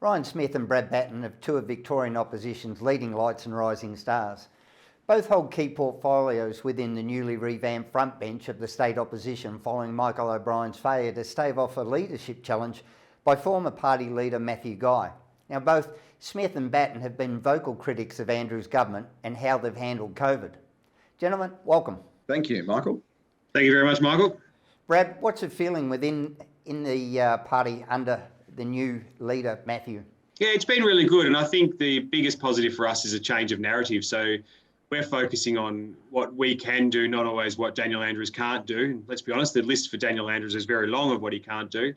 Ryan Smith and Brad Batten are two of Victorian opposition's leading lights and rising stars. Both hold key portfolios within the newly revamped front bench of the state opposition following Michael O'Brien's failure to stave off a leadership challenge by former party leader Matthew Guy. Now, both Smith and Batten have been vocal critics of Andrews' government and how they've handled COVID. Gentlemen, welcome. Thank you, Michael. Thank you very much, Michael. Brad, what's it feeling in the party under the new leader, Matthew? Yeah, it's been really good. And I think the biggest positive for us is a change of narrative. So we're focusing on what we can do, not always what Daniel Andrews can't do. And let's be honest, the list for Daniel Andrews is very long of what he can't do.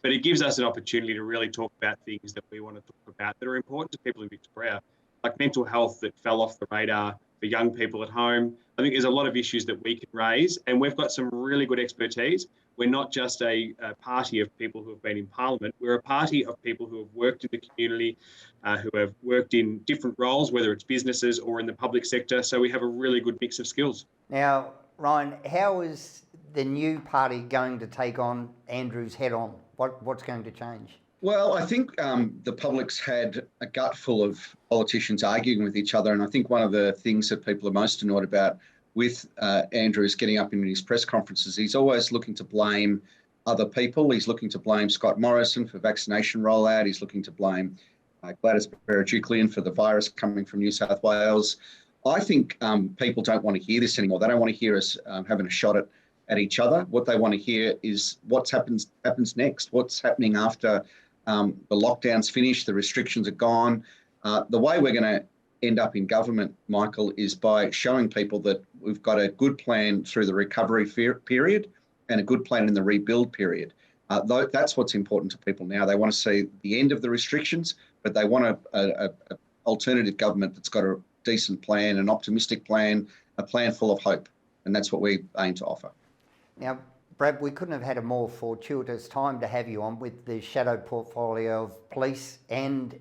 But it gives us an opportunity to really talk about things that we want to talk about that are important to people in Victoria, like mental health that fell off the radar for young people at home. I think there's a lot of issues that we can raise, and we've got some really good expertise. We're not just a party of people who have been in Parliament. We're a party of people who have worked in the community, who have worked in different roles, whether it's businesses or in the public sector. So we have a really good mix of skills. Now, Ryan, how is the new party going to take on Andrews head on? What's going to change? Well, I think the public's had a gut full of politicians arguing with each other. And I think one of the things that people are most annoyed about with Andrews getting up in his press conferences, he's always looking to blame other people. He's looking to blame Scott Morrison for vaccination rollout. He's looking to blame Gladys Berejiklian for the virus coming from New South Wales. I think people don't want to hear this anymore. They don't want to hear us having a shot at each other. What they want to hear is what happens next. What's happening after the lockdown's finished, the restrictions are gone. The way we're going to end up in government, Michael, is by showing people that we've got a good plan through the recovery period and a good plan in the rebuild period. That's what's important to people now. They want to see the end of the restrictions, but they want a alternative government that's got a decent plan, an optimistic plan, a plan full of hope. And that's what we aim to offer. Now, Brad, we couldn't have had a more fortuitous time to have you on with the shadow portfolio of police and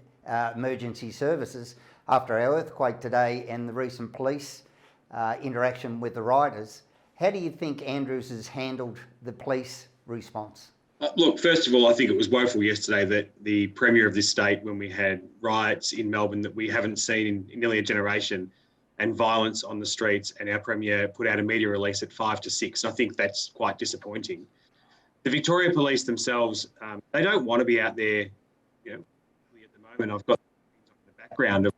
emergency services after our earthquake today and the recent police interaction with the rioters. How do you think Andrews has handled the police response? Look, first of all, I think it was woeful yesterday that the Premier of this state, when we had riots in Melbourne that we haven't seen in nearly a generation, and violence on the streets, and our Premier put out a media release at 5 to 6. And I think that's quite disappointing. The Victoria Police themselves, they don't want to be out there, at the moment. I've got things in the background of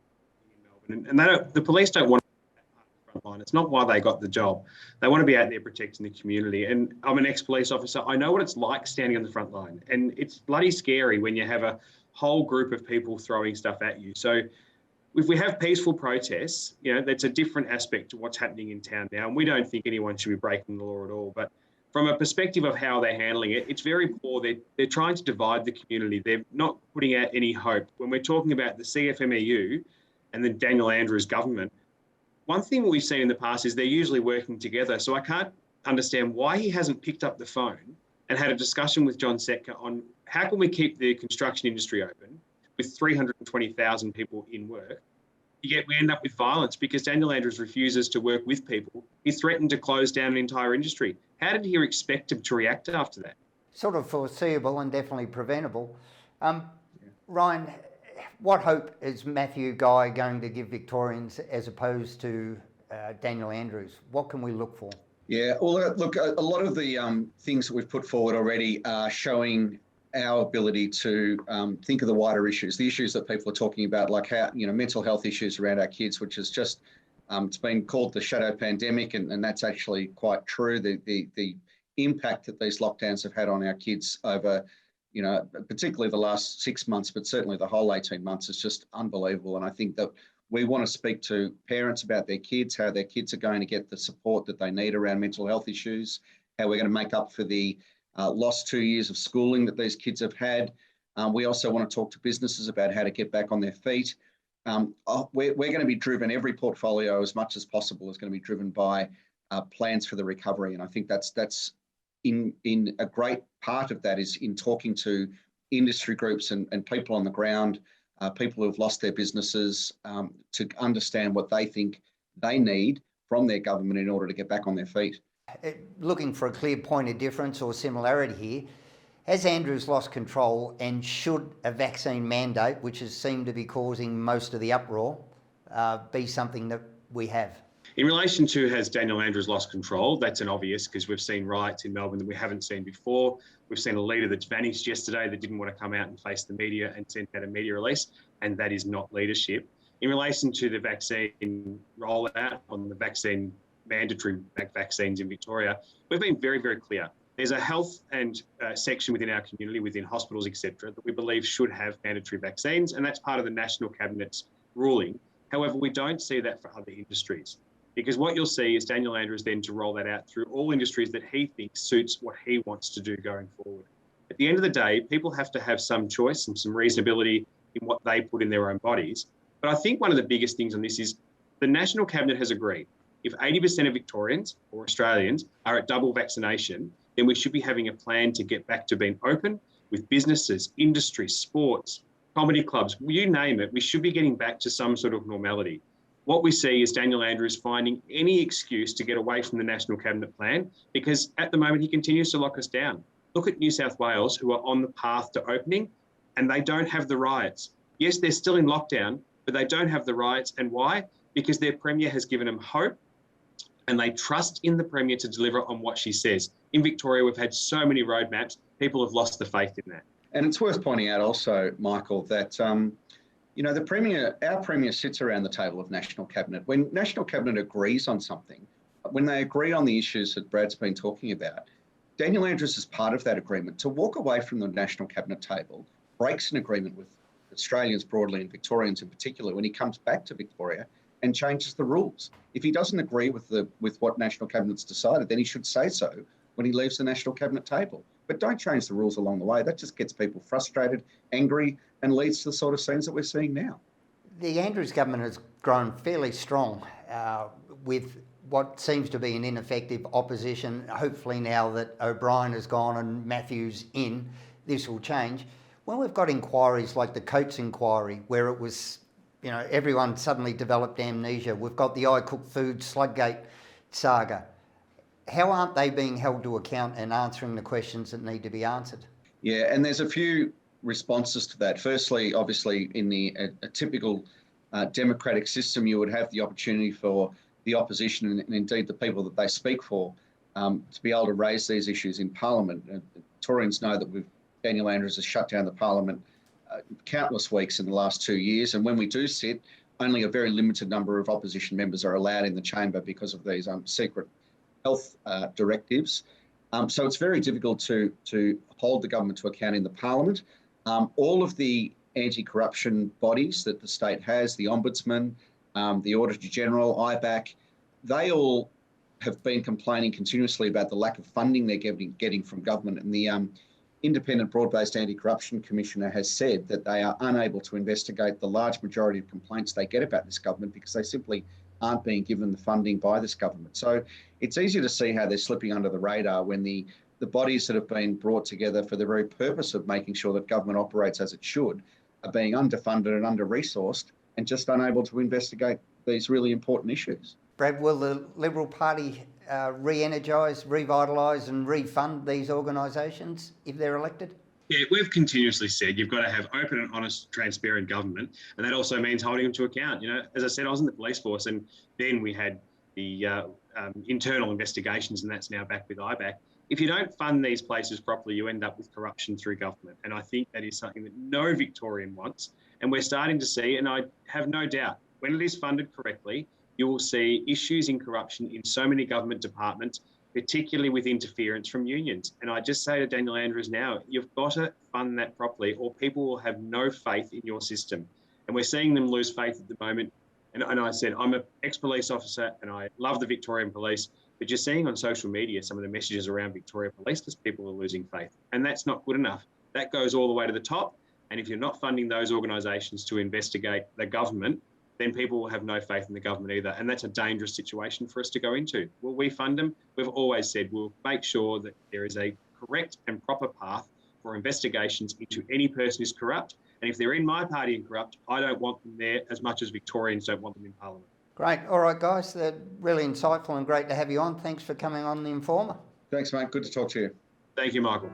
in Melbourne, and the police don't want to be that part of the front line. It's not why they got the job. They want to be out there protecting the community. And I'm an ex-police officer. I know what it's like standing on the front line. And it's bloody scary when you have a whole group of people throwing stuff at you. So if we have peaceful protests, that's a different aspect to what's happening in town now. And we don't think anyone should be breaking the law at all. But from a perspective of how they're handling it, it's very poor. They're trying to divide the community. They're not putting out any hope. When we're talking about the CFMEU and the Daniel Andrews government, one thing we've seen in the past is they're usually working together. So I can't understand why he hasn't picked up the phone and had a discussion with John Setka on how can we keep the construction industry open with 320,000 people in work, yet we end up with violence because Daniel Andrews refuses to work with people. He threatened to close down an entire industry. How did he expect him to react after that? Sort of foreseeable and definitely preventable. Ryan, what hope is Matthew Guy going to give Victorians as opposed to Daniel Andrews? What can we look for? Yeah, well, look, a lot of the things that we've put forward already are showing our ability to think of the wider issues, the issues that people are talking about, like how, mental health issues around our kids, which is just, it's been called the shadow pandemic, and that's actually quite true. The impact that these lockdowns have had on our kids over, particularly the last 6 months, but certainly the whole 18 months is just unbelievable. And I think that we want to speak to parents about their kids, how their kids are going to get the support that they need around mental health issues, how we're going to make up for the lost 2 years of schooling that these kids have had. We also want to talk to businesses about how to get back on their feet. We're going to be driven, every portfolio as much as possible is going to be driven by plans for the recovery. And I think that's in a great part of that is in talking to industry groups and people on the ground, people who have lost their businesses, to understand what they think they need from their government in order to get back on their feet. Looking for a clear point of difference or similarity here, Has Andrews lost control, and should a vaccine mandate, which has seemed to be causing most of the uproar, be something that we have? In relation to has Daniel Andrews lost control, that's an obvious, because we've seen riots in Melbourne that we haven't seen before. We've seen a leader that's vanished yesterday that didn't want to come out and face the media and send out a media release, and that is not leadership. In relation to the vaccine rollout on the vaccine mandatory vaccines in Victoria, we've been very, very clear. There's a health and section within our community, within hospitals, etc., that we believe should have mandatory vaccines, and that's part of the National Cabinet's ruling. However, we don't see that for other industries, because what you'll see is Daniel Andrews then to roll that out through all industries that he thinks suits what he wants to do going forward. At the end of the day, people have to have some choice and some reasonability in what they put in their own bodies. But I think one of the biggest things on this is the National Cabinet has agreed if 80% of Victorians or Australians are at double vaccination, then we should be having a plan to get back to being open with businesses, industry, sports, comedy clubs, you name it. We should be getting back to some sort of normality. What we see is Daniel Andrews finding any excuse to get away from the National Cabinet plan, because at the moment he continues to lock us down. Look at New South Wales, who are on the path to opening, and they don't have the riots. Yes, they're still in lockdown, but they don't have the riots. And why? Because their Premier has given them hope, and they trust in the Premier to deliver on what she says. In Victoria, we've had so many roadmaps, people have lost the faith in that. And it's worth pointing out also, Michael, that the Premier, our Premier sits around the table of National Cabinet. When National Cabinet agrees on something, when they agree on the issues that Brad's been talking about, Daniel Andrews is part of that agreement. To walk away from the National Cabinet table breaks an agreement with Australians broadly and Victorians in particular when he comes back to Victoria and changes the rules. If he doesn't agree with what National Cabinet's decided, then he should say so when he leaves the National Cabinet table. But don't change the rules along the way. That just gets people frustrated, angry, and leads to the sort of scenes that we're seeing now. The Andrews government has grown fairly strong with what seems to be an ineffective opposition. Hopefully now that O'Brien has gone and Matthews in, this will change. When we've got inquiries like the Coates inquiry, where it was, everyone suddenly developed amnesia. We've got the I Cook Food Sludgate saga. How aren't they being held to account and answering the questions that need to be answered? Yeah, and there's a few responses to that. Firstly, obviously, in a typical democratic system, you would have the opportunity for the opposition and indeed the people that they speak for to be able to raise these issues in Parliament. Victorians know that Daniel Andrews has shut down the Parliament countless weeks in the last 2 years, and when we do sit, only a very limited number of opposition members are allowed in the chamber because of these secret health directives. So it's very difficult to hold the government to account in the Parliament. All of the anti-corruption bodies that the state has, the Ombudsman, the Auditor General, IBAC, they all have been complaining continuously about the lack of funding they're getting from government. And the Independent Broad-Based Anti-Corruption Commissioner has said that they are unable to investigate the large majority of complaints they get about this government because they simply aren't being given the funding by this government. So it's easy to see how they're slipping under the radar when the bodies that have been brought together for the very purpose of making sure that government operates as it should are being underfunded and under-resourced and just unable to investigate these really important issues. Brad, will the Liberal Party re-energise, revitalise and refund these organisations if they're elected? Yeah, we've continuously said you've got to have open and honest, transparent government, and that also means holding them to account. As I said, I was in the police force, and then we had the internal investigations, and that's now back with IBAC. If you don't fund these places properly, you end up with corruption through government, and I think that is something that no Victorian wants, and we're starting to see, and I have no doubt, when it is funded correctly, you will see issues in corruption in so many government departments, particularly with interference from unions. And I just say to Daniel Andrews now, you've got to fund that properly or people will have no faith in your system. And we're seeing them lose faith at the moment. And I said, I'm an ex-police officer and I love the Victorian Police, but you're seeing on social media some of the messages around Victoria Police because people are losing faith. And that's not good enough. That goes all the way to the top. And if you're not funding those organisations to investigate the government, then people will have no faith in the government either. And that's a dangerous situation for us to go into. Will we fund them? We've always said we'll make sure that there is a correct and proper path for investigations into any person who's corrupt. And if they're in my party and corrupt, I don't want them there as much as Victorians don't want them in Parliament. Great. All right, guys. They're really insightful and great to have you on. Thanks for coming on The Informer. Thanks, mate. Good to talk to you. Thank you, Michael.